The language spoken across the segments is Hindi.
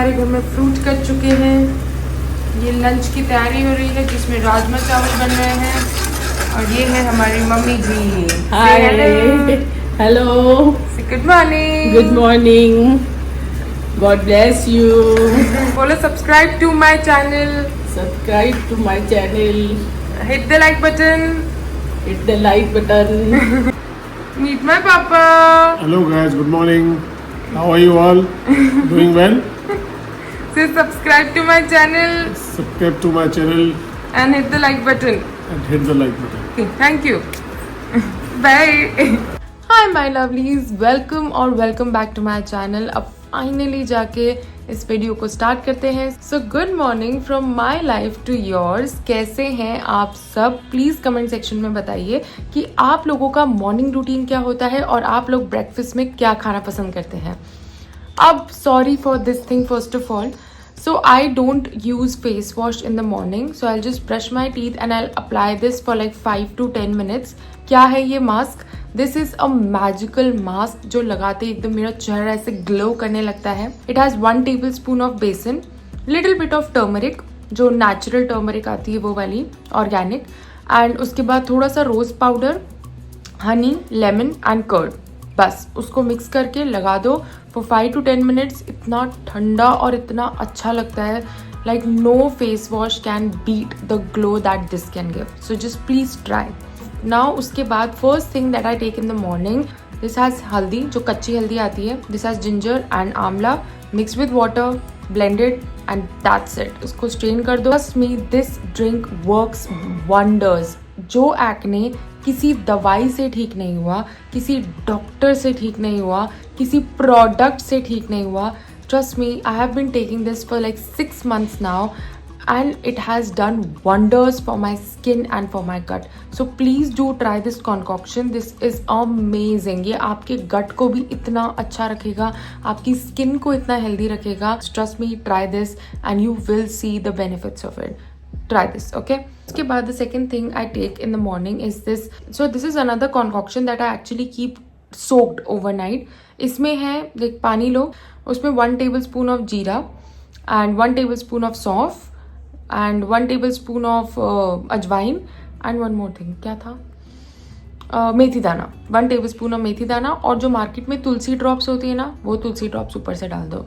हमारे घर में फ्रूट कट चुके हैं। ये लंच की तैयारी हो रही है जिसमें राजमा चावल बन रहे हैं और ये है हमारी मम्मी जी। Hi hello good morning. Good morning, God bless you. बोलो subscribe to my channel, subscribe to my channel, hit the like button, hit the like button. Meet my papa. Hello guys, good morning. How are you all? Doing well? So subscribe to my channel Subscribe to my channel and hit the like button. and hit the like button. Thank you. Bye. Hi my lovelies, welcome और welcome back to my channel. अब फाइनली जाके इस वीडियो को स्टार्ट करते हैं। So good morning from my life to yours. कैसे हैं आप सब? प्लीज कमेंट सेक्शन में बताइए कि आप लोगों का मॉर्निंग रूटीन क्या होता है और आप लोग ब्रेकफास्ट में क्या खाना पसंद करते हैं। अब sorry for this thing first of all, so I don't use face wash in the morning, so I'll just brush my teeth and I'll apply this for like 5 to 10 minutes. क्या है ये mask? This is a magical mask जो लगाते एकदम मेरा चेहरा ऐसे ग्लो करने लगता है। It has 1 table spoon of बेसन, लिटिल बिट ऑफ टर्मरिक, जो नेचुरल टर्मरिक आती है वो वाली ऑर्गेनिक, एंड उसके बाद थोड़ा सा rose powder, honey, lemon and curd. बस उसको मिक्स करके लगा दो फॉर 5 to 10 मिनट्स। इतना ठंडा और इतना अच्छा लगता है, like no face wash can beat the glow that this can give. So just please try now. उसके बाद first thing that I take in the morning, this has haldi, जो कच्ची हल्दी आती है। This has ginger and amla mix with water, blended and that's it. उसको स्ट्रेन कर दो। Trust me, this drink works wonders. जो एक्ने किसी दवाई से ठीक नहीं हुआ, किसी डॉक्टर से ठीक नहीं हुआ, किसी प्रोडक्ट से ठीक नहीं हुआ, trust me, I have been taking this for like 6 months now and it has done wonders for my skin and for my gut. So please do try this concoction. This is amazing. ये आपके gut को भी इतना अच्छा रखेगा, आपकी skin को इतना healthy रखेगा. Trust me, try this and you will see the benefits of it. Try this, okay? उसके बाद the second thing I take in the morning is this. So this is another concoction that I actually keep soaked overnight. इसमें है, देख, पानी लो, उसमें 1 tablespoon of जीरा and 1 tablespoon of सौंफ and 1 tablespoon of अजवाइन and one more thing, क्या था, मेथी दाना, 1 tablespoon of मेथी दाना, और जो मार्केट में तुलसी ड्रॉप्स होती है ना, वो तुलसी ड्रॉप्स ऊपर से डाल दो।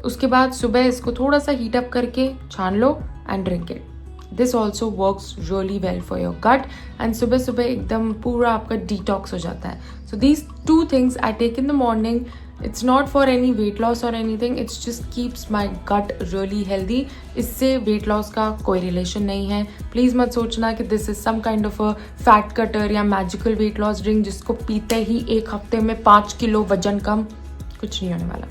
उसके बाद सुबह इसको थोड़ा सा हीट अप करके छान लो and drink it. This also works really well for your gut and सुबह सुबह एकदम पूरा आपका डिटॉक्स हो जाता है। So these 2 things I take in the morning. It's not for any weight loss or anything, it's just keeps my gut really healthy. इससे weight loss का कोई relation नहीं है। Please मत सोचना कि this is some kind of a fat cutter या magical weight loss drink जिसको पीते ही 1 हफ्ते में 5 किलो वजन कम, कुछ नहीं होने वाला।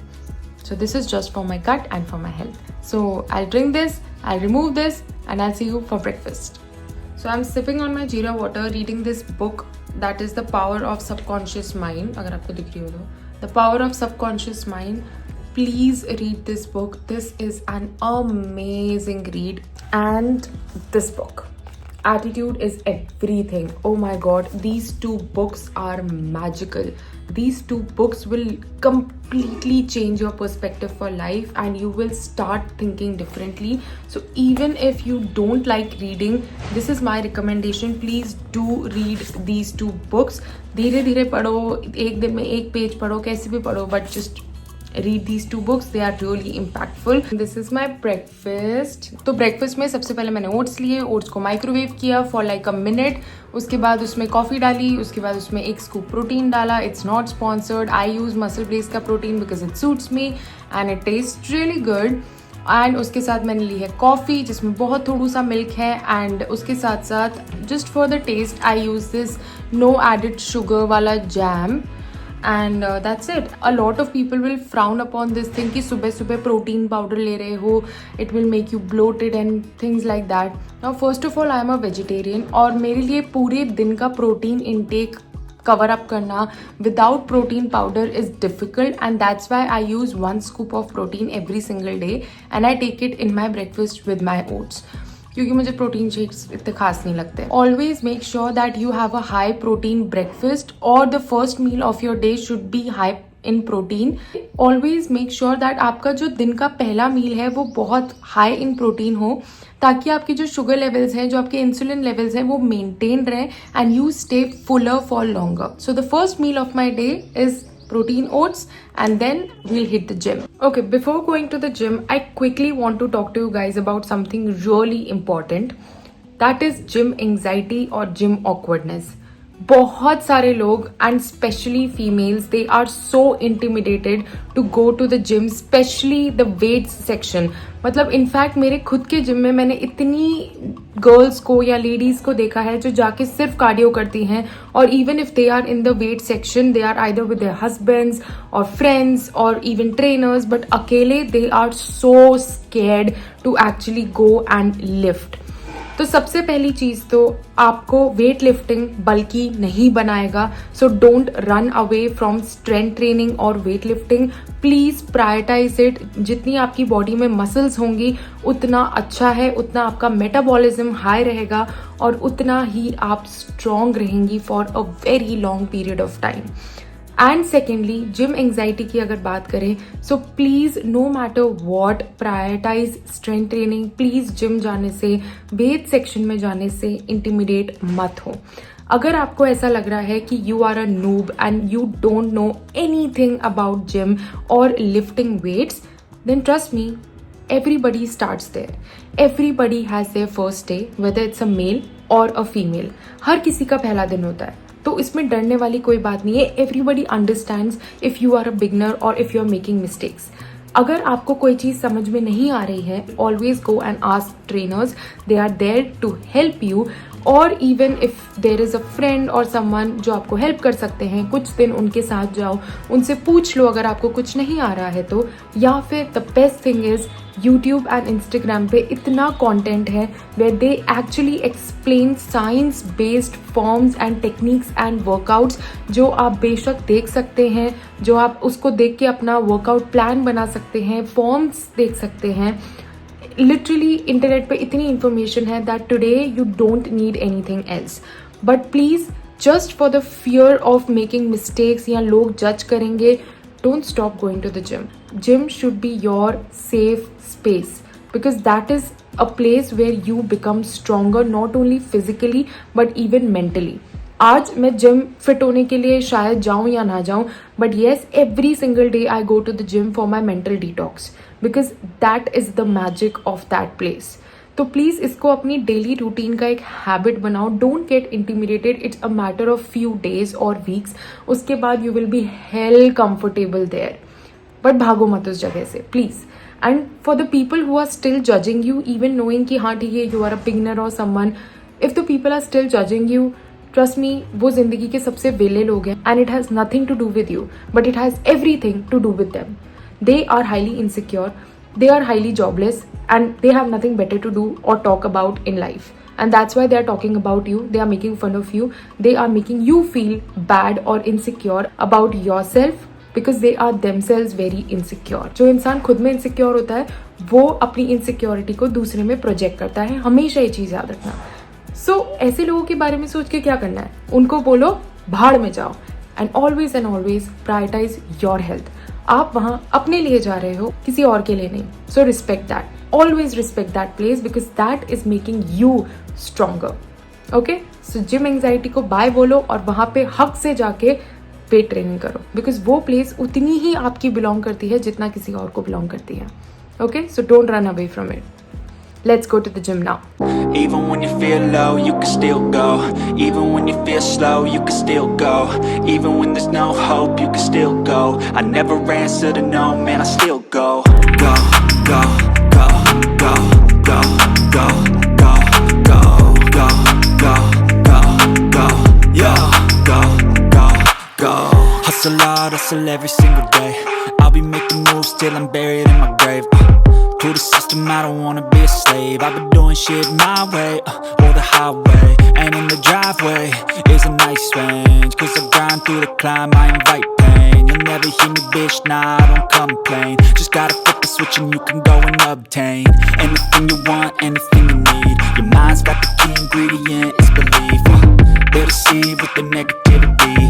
So this is just for my gut and for my health. So I'll drink this, I'll remove this and I'll see you for breakfast. So I'm sipping on my jeera water, reading this book that is The Power of Subconscious Mind. अगर आपको दिख रही हो तो The Power of Subconscious Mind. Please read this book. This is an amazing read. And this book, Attitude is Everything. Oh my god, these 2 books are magical. These 2 books will completely change your perspective for life and you will start thinking differently. So even if you don't like reading, this is my recommendation. Please do read these 2 books. धीरे धीरे पढ़ो, एक दिन में 1 पेज पढ़ो, कैसे भी पढ़ो, but just read these 2 books. They are really impactful. This is my breakfast. तो breakfast में सबसे पहले मैंने oats लिए, oats को माइक्रोवेव किया for like a minute. उसके बाद उसमें कॉफ़ी डाली, उसके बाद उसमें 1 scoop प्रोटीन डाला. It's not sponsored. I use Muscle Brace का protein because it suits me and it tastes really good. And उसके साथ मैंने ली है कॉफ़ी जिसमें बहुत थोड़ा सा मिल्क है, एंड उसके साथ साथ just for the taste I use this no added sugar वाला jam and that's it. A lot of people will frown upon this thing कि सुबह सुबह प्रोटीन पाउडर ले रहे हो, it will make you bloated and things like that. Now first of all I am a vegetarian और मेरे लिए पूरे दिन का प्रोटीन इनटेक कवर अप करना without protein powder is difficult, and that's why I use 1 scoop of protein every single day and I take it in my breakfast with my oats, क्योंकि मुझे प्रोटीन शेक्स इतने खास नहीं लगते. Always make sure that you have a high protein breakfast और the first meal of your day should be high in protein. Always make sure that आपका जो दिन का पहला मील है वो बहुत हाई इन प्रोटीन हो, ताकि आपकी जो शुगर लेवल्स हैं, जो आपके इंसुलिन लेवल्स हैं, वो मेंटेन रहें and you stay fuller for longer. So the first meal of my day is protein oats and then we'll hit the gym. Okay, before going to the gym, I quickly want to talk to you guys about something really important. That is gym anxiety or gym awkwardness. बहुत सारे लोग and specially females they are so intimidated to go to the gym, specially the weights section. मतलब इनफैक्ट मेरे खुद के जिम में मैंने इतनी गर्ल्स को या लेडीज को देखा है जो जाके सिर्फ कार्डियो करती हैं, और even if they are in the weight section they are either with their husbands or friends or even trainers, but अकेले they are so scared to actually go and lift. तो सबसे पहली चीज तो आपको वेट लिफ्टिंग बल्कि नहीं बनाएगा. So don't run away from strength training और weight lifting. Please prioritize it. जितनी आपकी बॉडी में मसल्स होंगी उतना अच्छा है, उतना आपका मेटाबॉलिज्म हाई रहेगा और उतना ही आप स्ट्रॉन्ग रहेंगी for a very long period of time. And secondly gym anxiety की अगर बात करें, so please no matter what prioritise strength training. Please gym जाने से, वेट सेक्शन में जाने से इंटिमिडेट मत हो. अगर आपको ऐसा लग रहा है कि you are a noob and you don't know anything about gym और lifting weights, then trust me, everybody starts there. Everybody has their first day, whether it's a male or a female. हर किसी का पहला दिन होता है, तो इसमें डरने वाली कोई बात नहीं है. Everybody understands if you are a beginner और if you are making mistakes. अगर आपको कोई चीज समझ में नहीं आ रही है, always go and ask trainers. They are there to help you. और even if there is a friend or someone जो आपको हेल्प कर सकते हैं, कुछ दिन उनके साथ जाओ, उनसे पूछ लो अगर आपको कुछ नहीं आ रहा है तो. या फिर the best thing is YouTube and Instagram पे इतना कंटेंट है where they actually explain science based forms and techniques and workouts, जो आप बेशक देख सकते हैं, जो आप उसको देख के अपना वर्कआउट प्लान बना सकते हैं, फॉर्म्स देख सकते हैं. लिटरली इंटरनेट पे इतनी इंफॉर्मेशन है that today you don't need anything else. But please just for the fear of making mistakes या लोग जज करेंगे, don't stop going to the gym. Gym should be your safe space because that is a place where you become stronger not only physically but even mentally. आज मैं जिम फिट होने के लिए शायद जाऊं या ना जाऊं, but yes every single day I go to the gym for my mental detox because that is the magic of that place. तो प्लीज इसको अपनी डेली रूटीन का एक हैबिट बनाओ. Don't get intimidated. It's a matter of few days और वीक्स. उसके बाद you will be hell comfortable there, but भागो मत उस जगह से please. And for the people who are still judging you, even knowing कि हाँ ठीक है यू आर अ बिगनर और someone, if the people are still judging you, trust me, वो जिंदगी के सबसे वेले लोग हैं and it has nothing to do with you but it has everything to do with them. They are highly insecure, they are highly jobless and they have nothing better to do or talk about in life, and that's why they are talking about you. They are making fun of you. They are making you feel bad or insecure about yourself because they are themselves very insecure. जो इंसान खुद में insecure होता है वो अपनी insecurity को दूसरे में प्रोजेक्ट करता है. हमेशा ये चीज याद रखना. So ऐसे लोगों के बारे में सोच के क्या करना है, उनको बोलो भाड़ में जाओ. And always prioritize your health. आप वहां अपने लिए जा रहे हो, किसी और के लिए नहीं. So respect that. Always respect that place because that is making you stronger. Okay, so gym anxiety को बाय बोलो और वहां पे हक से जाके वेट ट्रेनिंग करो बिकॉज वो प्लेस उतनी ही आपकी बिलोंग करती है जितना किसी और को बिलोंग करती है. Okay, so don't run away from it. Let's go to the gym now. Even when you feel low, you can still go. Even when you feel slow, you can still go. Even when there's no hope, you can still go. I never answer to no, man, I still go. Go, go, go, go, go, go, go, go, go, go, go, go, yo, go, go, go. Hustle hard, hustle every single day. I'll be making moves till I'm buried in my grave. To the system, I don't wanna be a slave. I've been doing shit my way, or the highway. And in the driveway is a nice range. Cause I grind through the climb, I invite pain. You'll never hear me, bitch, nah, I don't complain. Just gotta flip the switch and you can go and obtain anything you want, anything you need. Your mind's got the key ingredient, it's belief. They'll deceive with the negativity.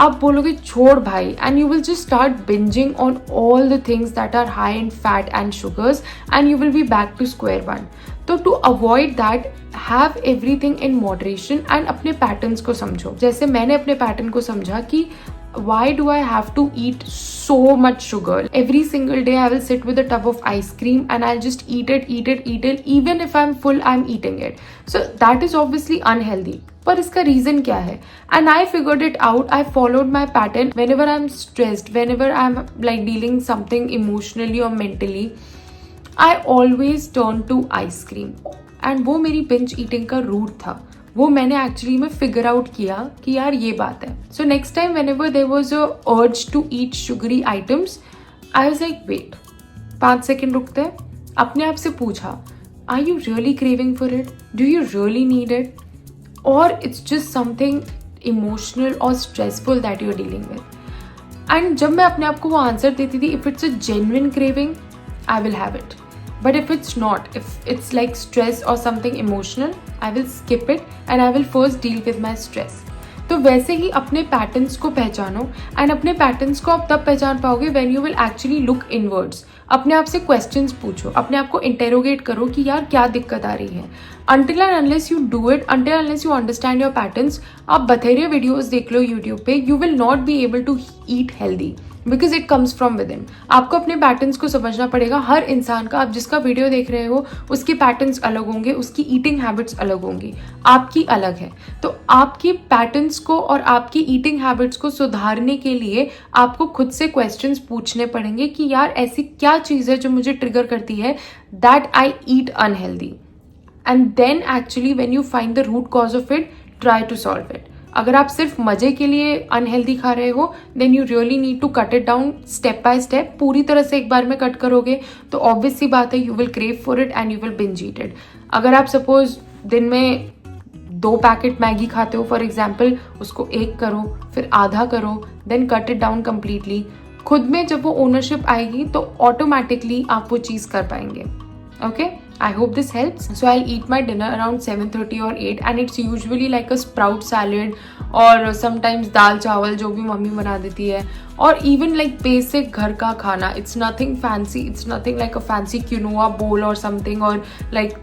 आप बोलोगे छोड़ भाई, and you will just start bingeing on all the things that are high in fat and sugars and you will be back to square one. तो to avoid that, have everything in moderation and अपने पैटर्न्स को समझो. जैसे मैंने अपने पैटर्न को समझा कि why do I have to eat so much sugar? Every single day I will sit with a tub of ice cream and I'll just eat it. Even if I'm full, I'm eating it. So that is obviously unhealthy. पर इसका reason क्या है? And I figured it out. I followed my pattern. Whenever I'm stressed, whenever I'm like dealing something emotionally or mentally, I always turn to ice cream. And वो मेरी binge eating का root था. वो मैंने एक्चुअली में फिगर आउट किया कि यार ये बात है. So next time whenever there was a urge to eat sugary items, I was like wait, 5 second रुकते हैं, अपने आप से पूछा, are you really craving for it? Do you really need it? और इट्स जस्ट समथिंग इमोशनल और stressful that you are dealing with. And जब मैं अपने आप को वो आंसर देती थी, if it's a genuine craving, I will have it. But if it's not, if it's like stress or something emotional, I will skip it and I will first deal with my stress. तो वैसे ही अपने पैटर्न्स को पहचानो, एंड अपने पैटर्न्स को आप तब पहचान पाओगे when you will actually look inwards. अपने आप से क्वेश्चंस पूछो, अपने आप को इंटेरोगेट करो कि यार क्या दिक्कत आ रही है. Until and unless you do it, until and unless you understand your patterns, आप बथेरे वीडियोस देख लो यूट्यूब पे, you will not be able to eat healthy. Because it comes from with in. आपको अपने पैटर्न्स को समझना पड़ेगा. हर इंसान का, आप जिसका वीडियो देख रहे हो, उसके पैटर्न्स अलग होंगे, उसकी ईटिंग हैबिट्स अलग होंगी, आपकी अलग है. तो आपकी पैटर्न्स को और आपकी ईटिंग हैबिट्स को सुधारने के लिए आपको खुद से क्वेश्चंस पूछने पड़ेंगे कि यार ऐसी क्या चीज़ है जो मुझे ट्रिगर करती है that I eat unhealthy. And then actually when you find the root cause of it, try to solve it. अगर आप सिर्फ मजे के लिए अनहेल्दी खा रहे हो, then you really need to cut it down step by step. पूरी तरह से एक बार में कट करोगे तो ऑब्वियस सी बात है, you will crave for it and you will binge eat it. अगर आप सपोज दिन में 2 पैकेट मैगी खाते हो फॉर एग्जाम्पल, उसको 1 करो, फिर आधा करो, then cut it down completely. खुद में जब वो ओनरशिप आएगी तो ऑटोमेटिकली आप वो चीज़ कर पाएंगे. Okay, I hope this helps. So I'll eat my dinner around 7:30 or 8 and it's usually like a sprout salad or sometimes दाल चावल जो भी मम्मी बना देती है, और even like basic घर का खाना. It's nothing fancy, it's nothing like a fancy quinoa bowl or something or like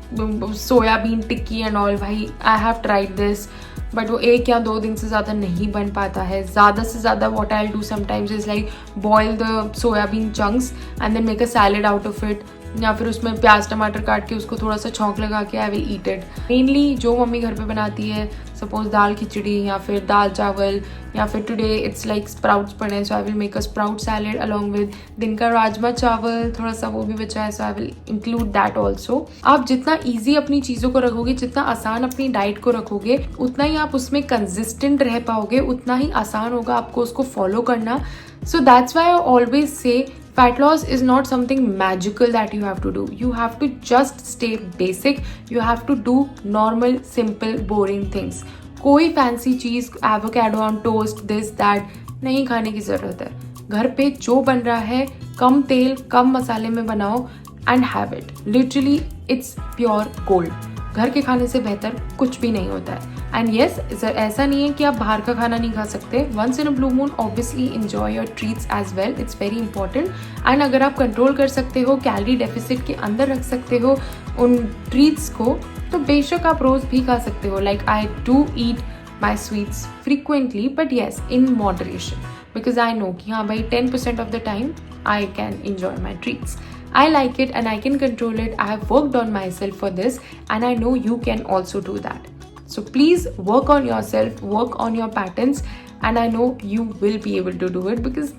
soyabean tikki and all. भाई I have tried this, but वो 1 या 2 दिन से ज़्यादा नहीं बन पाता है. ज़्यादा से ज़्यादा what I'll do sometimes is like boil the soyabean chunks and then make a salad out of it, या फिर उसमें प्याज टमाटर काट के उसको थोड़ा सा छौंक लगा के I will eat it. Mainly जो मम्मी घर पे बनाती है, सपोज दाल खिचड़ी या फिर दाल चावल, या फिर टुडे इट्स लाइक स्प्राउट्स पड़े, so I will make a sprout salad along with दिन का राजमा चावल, थोड़ा सा वो भी बचा है, so I will include that also. आप जितना ईजी अपनी चीज़ों को रखोगे, जितना आसान अपनी डाइट को रखोगे, उतना ही आप उसमें कंसिस्टेंट रह पाओगे, उतना ही आसान होगा आपको उसको फॉलो करना. So that's why I always say fat loss is not something magical that you have to do. You have to just stay basic. You have to do normal, simple, boring things. कोई fancy cheese, avocado on toast, this, that नहीं खाने की ज़रूरत है. घर पे जो बन रहा है, कम तेल, कम मसाले में बनाओ and have it. Literally, it's pure gold. घर के खाने से बेहतर कुछ भी नहीं होता है. एंड येस, ऐसा नहीं है कि आप बाहर का खाना नहीं खा सकते. Once in a blue moon obviously enjoy your treats as well, it's very important. And अगर आप कंट्रोल कर सकते हो, कैलोरी डेफिसिट के अंदर रख सकते हो उन ट्रीट्स को, तो बेशक आप रोज़ भी खा सकते हो. Like I do eat my sweets frequently, but yes in moderation, because I know कि हाँ भाई 10% of the time I can enjoy my treats. I like it and I can control it. I have worked on myself for this and I know you can also do that. So please work on yourself, work on your patterns, and I know you will be able to do it because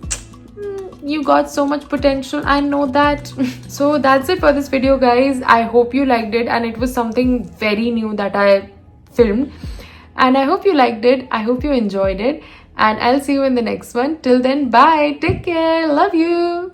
you got so much potential. I know that. So that's it for this video, guys. I hope you liked it and it was something very new that I filmed. And I hope you liked it. I hope you enjoyed it. And I'll see you in the next one. Till then, bye. Take care. Love you.